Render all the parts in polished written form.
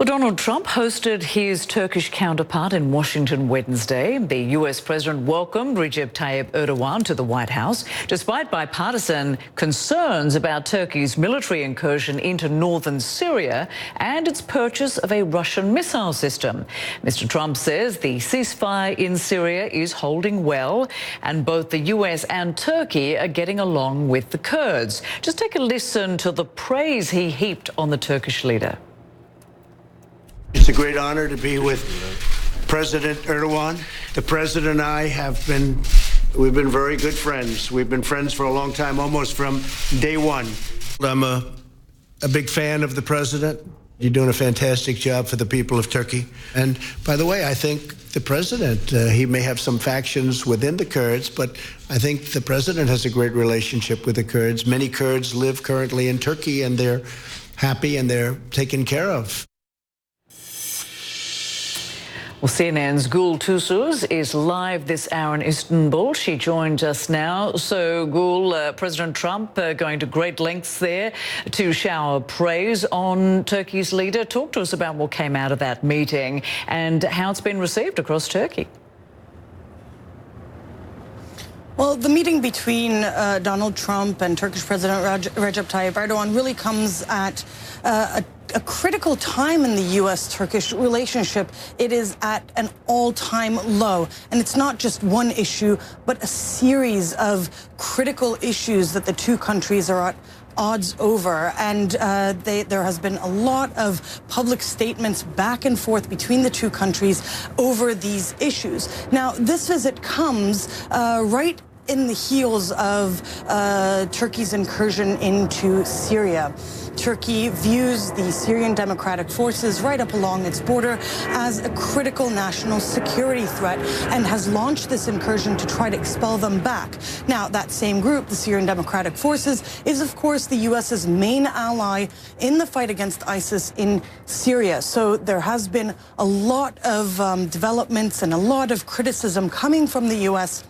Well, Donald Trump hosted his Turkish counterpart in Washington Wednesday. The US president welcomed Recep Tayyip Erdogan to the White House, despite bipartisan concerns about Turkey's military incursion into northern Syria and its purchase of a Russian missile system. Mr. Trump says the ceasefire in Syria is holding well, and both the US and Turkey are getting along with the Kurds. Just take a listen to the praise he heaped on the Turkish leader. It's a great honor to be with President Erdogan. The president and I we've been very good friends. We've been friends for a long time, almost from day one. I'm a big fan of the president. You're doing a fantastic job for the people of Turkey. And by the way, I think the president, he may have some factions within the Kurds, but I think the president has a great relationship with the Kurds. Many Kurds live currently in Turkey, and they're happy and they're taken care of. Well, CNN's Gul Tusuz is live this hour in Istanbul. She joined us now. So, Gul, President Trump going to great lengths there to shower praise on Turkey's leader. Talk to us about what came out of that meeting and how it's been received across Turkey. Well, the meeting between Donald Trump and Turkish President Recep Tayyip Erdogan really comes at a critical time in the U.S.-Turkish relationship. It is at an all-time low. And it's not just one issue, but a series of critical issues that the two countries are at odds over, and there has been a lot of public statements back and forth between the two countries over these issues. Now, this visit comes right in the heels of Turkey's incursion into Syria. Turkey views the Syrian Democratic Forces right up along its border as a critical national security threat and has launched this incursion to try to expel them back. Now, that same group, the Syrian Democratic Forces, is of course the U.S.'s main ally in the fight against ISIS in Syria. So there has been a lot of developments and a lot of criticism coming from the U.S.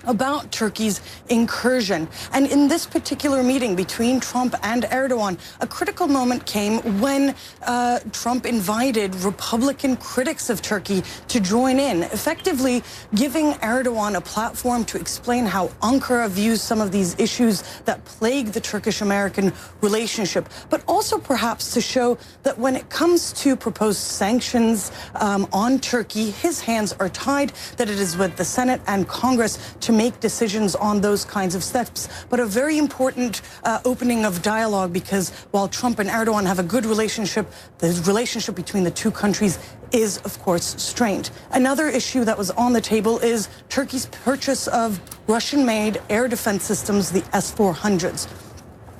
about Turkey's incursion. And in this particular meeting between Trump and Erdogan, a critical moment came when Trump invited Republican critics of Turkey to join in, effectively giving Erdogan a platform to explain how Ankara views some of these issues that plague the Turkish-American relationship, but also perhaps to show that when it comes to proposed sanctions on Turkey, his hands are tied, that it is with the Senate and Congress to make decisions on those kinds of steps. But a very important opening of dialogue, because while Trump and Erdogan have a good relationship, the relationship between the two countries is, of course, strained. Another issue that was on the table is Turkey's purchase of Russian-made air defense systems, the S-400s.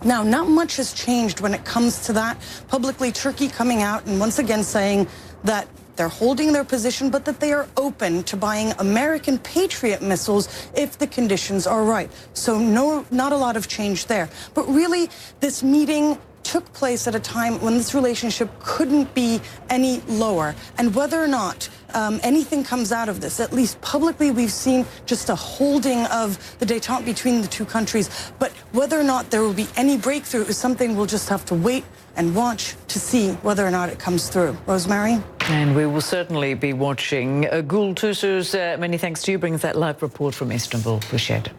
Now, not much has changed when it comes to that. Publicly, Turkey coming out and once again saying that they're holding their position, but that they are open to buying American Patriot missiles if the conditions are right. So not a lot of change there. But really, this meeting took place at a time when this relationship couldn't be any lower. And whether or not anything comes out of this, at least publicly, we've seen just a holding of the détente between the two countries. But whether or not there will be any breakthrough is something we'll just have to wait and watch to see whether or not it comes through. Rosemary? And we will certainly be watching. Gul Tusuz, many thanks to you, brings that live report from Istanbul. Appreciate it.